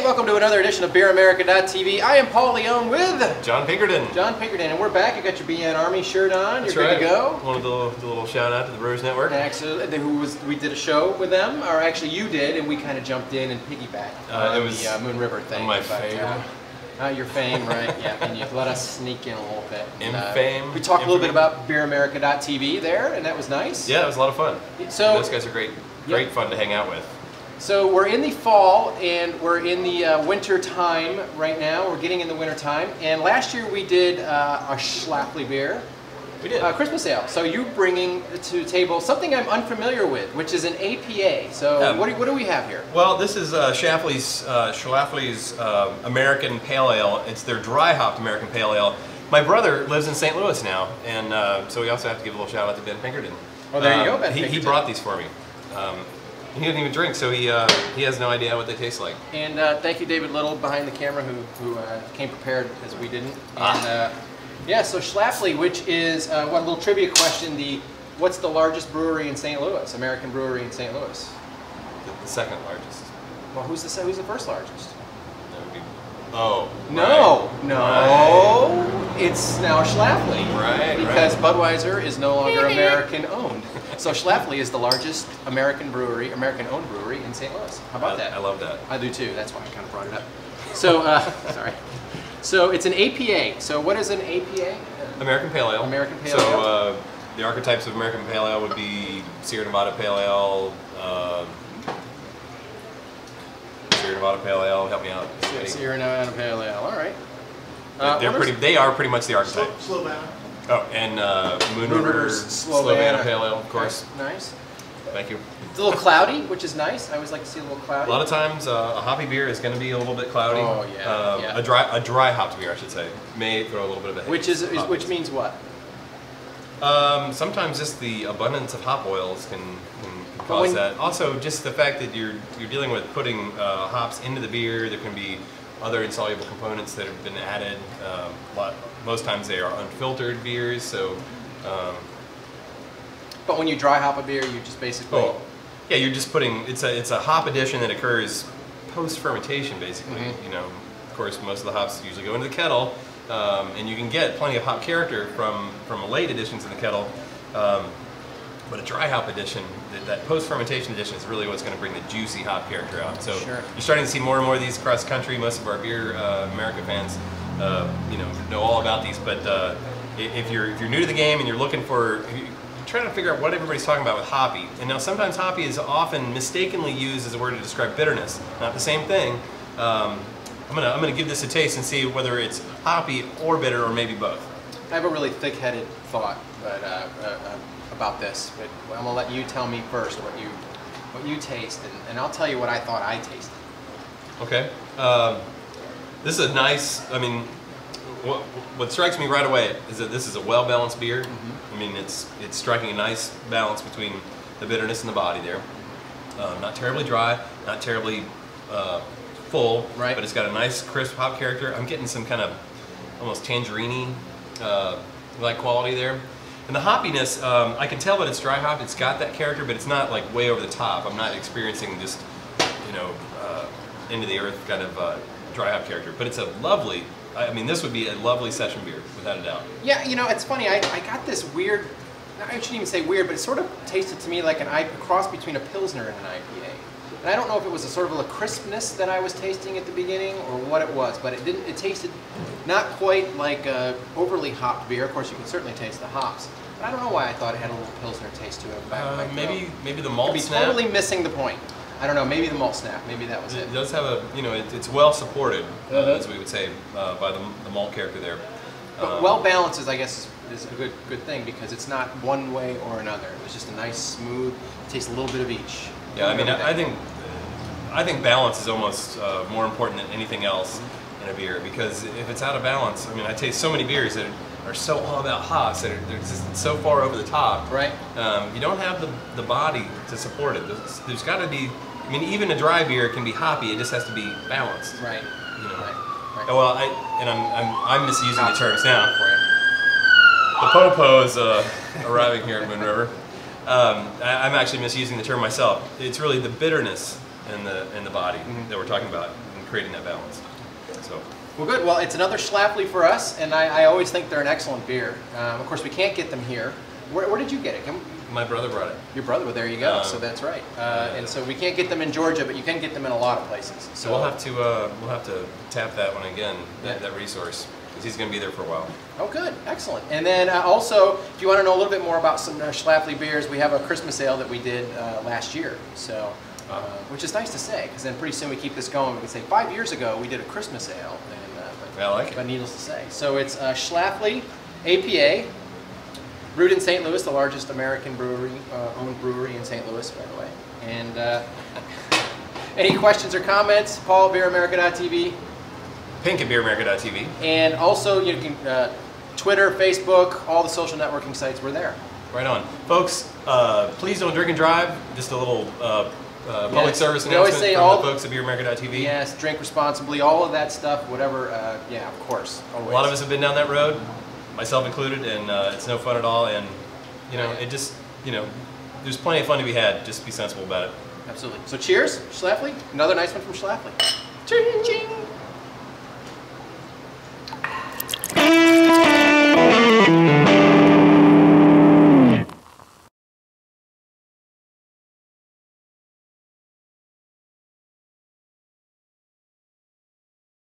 welcome to another edition of BeerAmerica.tv. I am Paul Leone with John Pinkerton. And we're back. You got your BN Army shirt on. That's You're right. good to go. Wanted to do a little shout out to the Brewers Network. Actually, we did a show with them, or actually you did, and we kind of jumped in and piggybacked on the Moon River thing. My fame. Your fame, right? Yeah, and you let us sneak in a little bit. Fame. We talked a little bit about BeerAmerica.tv there, and that was nice. Yeah, it was a lot of fun. So those guys are great fun to hang out with. So we're in the fall and we're in the winter time right now. We're getting in the winter time. And last year we did our Schlafly Beer. We did. Christmas ale. So you're bringing to the table something I'm unfamiliar with, which is an APA. So what do we have here? Well, this is Schlafly's American Pale Ale. It's their dry hopped American Pale Ale. My brother lives in St. Louis now, and so we also have to give a little shout out to Ben Pinkerton. Oh, there you go, Ben Pinkerton. He brought these for me. He didn't even drink, so he has no idea what they taste like. And thank you, David Little, behind the camera, who came prepared as we didn't. And yeah, so Schlafly, which is a little trivia question: what's the largest brewery in St. Louis? American brewery in St. Louis? The second largest. Well, who's the first largest? That would be. Oh. No, right. no, Right. It's now Schlafly. Right. Because Budweiser is no longer American owned. So Schlafly is the largest American owned brewery in St. Louis. How about that? I love that. I do too. That's why I kind of brought it up. So, sorry. So it's an APA. So what is an APA? American Pale Ale. American Pale Ale. So the archetypes of American Pale Ale would be Sierra Nevada Pale Ale, Sierra Nevada Pale Ale. Help me out. Sierra Nevada Pale Ale. All right. They are pretty much the archetype. Slovana. Oh, and Moon River's Slovana Pale Ale, of course. Nice. Thank you. It's a little cloudy, which is nice. I always like to see a little cloudy. A lot of times, a hoppy beer is going to be a little bit cloudy. Oh yeah. Yeah. A dry hopped beer, I should say, may throw a little bit of a hint. Which means what? Sometimes just the abundance of hop oils can cause that. Also, just the fact that you're dealing with putting hops into the beer. There can be other insoluble components that have been added. Most times they are unfiltered beers, so. But when you dry hop a beer, you just basically. Oh, yeah, you're just putting. It's a hop addition that occurs post fermentation, basically. Mm-hmm. You know, of course, most of the hops usually go into the kettle, and you can get plenty of hop character from late additions in the kettle. But a dry hop addition, that post fermentation addition, is really what's going to bring the juicy hop character out. So sure. You're starting to see more and more of these across the country. Most of our Beer America fans, know all about these. But if you're new to the game and you're looking for, you're trying to figure out what everybody's talking about with hoppy, and now sometimes hoppy is often mistakenly used as a word to describe bitterness. Not the same thing. I'm gonna give this a taste and see whether it's hoppy or bitter or maybe both. I have a really thick-headed thought, about this, but I'm gonna let you tell me first what you taste, and I'll tell you what I thought I tasted. Okay. This is a nice. I mean, what strikes me right away is that this is a well-balanced beer. Mm-hmm. I mean, it's striking a nice balance between the bitterness and the body there. Not terribly dry, not terribly full, right? But it's got a nice crisp hop character. I'm getting some kind of almost tangerine like quality there. And the hoppiness, I can tell that it's dry hopped. It's got that character, but it's not like way over the top. I'm not experiencing just, into the earth kind of dry hop character. But it's a lovely. I mean, this would be a lovely session beer, without a doubt. Yeah, it's funny. I got this weird. I shouldn't even say weird, but it sort of tasted to me like a cross between a Pilsner and an IPA. And I don't know if it was a sort of a crispness that I was tasting at the beginning or what it was, but it didn't. It tasted not quite like a overly hopped beer. Of course, you can certainly taste the hops. But I don't know why I thought it had a little Pilsner taste to it. Maybe the malt snap. Totally missing the point. I don't know. Maybe the malt snap. Maybe that was it. It does have a, it's well supported, as we would say, by the malt character there. But well balanced is, I guess, is a good thing because it's not one way or another. It was just a nice, smooth. It tastes a little bit of each. Yeah, I mean, I think balance is almost more important than anything else in a beer, because if it's out of balance, I mean, I taste so many beers that are so all about hops that they're just so far over the top. Right. You don't have the body to support it. There's got to be. I mean, even a dry beer can be hoppy. It just has to be balanced. Right. Right. Well, I'm misusing the terms now. The Popo's arriving here at Moon River. I'm actually misusing the term myself. It's really the bitterness in the body that we're talking about. creating that balance. So. Well, good. Well, it's another Schlafly for us, and I always think they're an excellent beer. Of course, we can't get them here. Where did you get it? My brother brought it. Your brother? Well, there you go. So that's right. And so we can't get them in Georgia, but you can get them in a lot of places. So we'll have to tap that one again, that resource, because he's going to be there for a while. Oh, good. Excellent. And then also, if you want to know a little bit more about some Schlafly beers, we have a Christmas ale that we did last year. So, which is nice to say, because then pretty soon we keep this going. We can say 5 years ago we did a Christmas ale. I like it. But needless to say. So it's Schlafly APA, brewed in St. Louis, the largest American brewery, owned brewery in St. Louis, by the way. And any questions or comments? Paul, BeerAmerica.tv. Pink at BeerAmerica.tv. And also you can Twitter, Facebook, all the social networking sites, we're there. Right on. Folks, please don't drink and drive. Just a little public service announcement from the folks at BeerAmerica.tv. Yes, drink responsibly, all of that stuff, whatever, yeah, of course, always. A lot of us have been down that road, myself included, and it's no fun at all, and, you know, it just, you know, there's plenty of fun to be had, just be sensible about it. Absolutely. So cheers, Schlafly, another nice one from Schlafly. Ching, ching.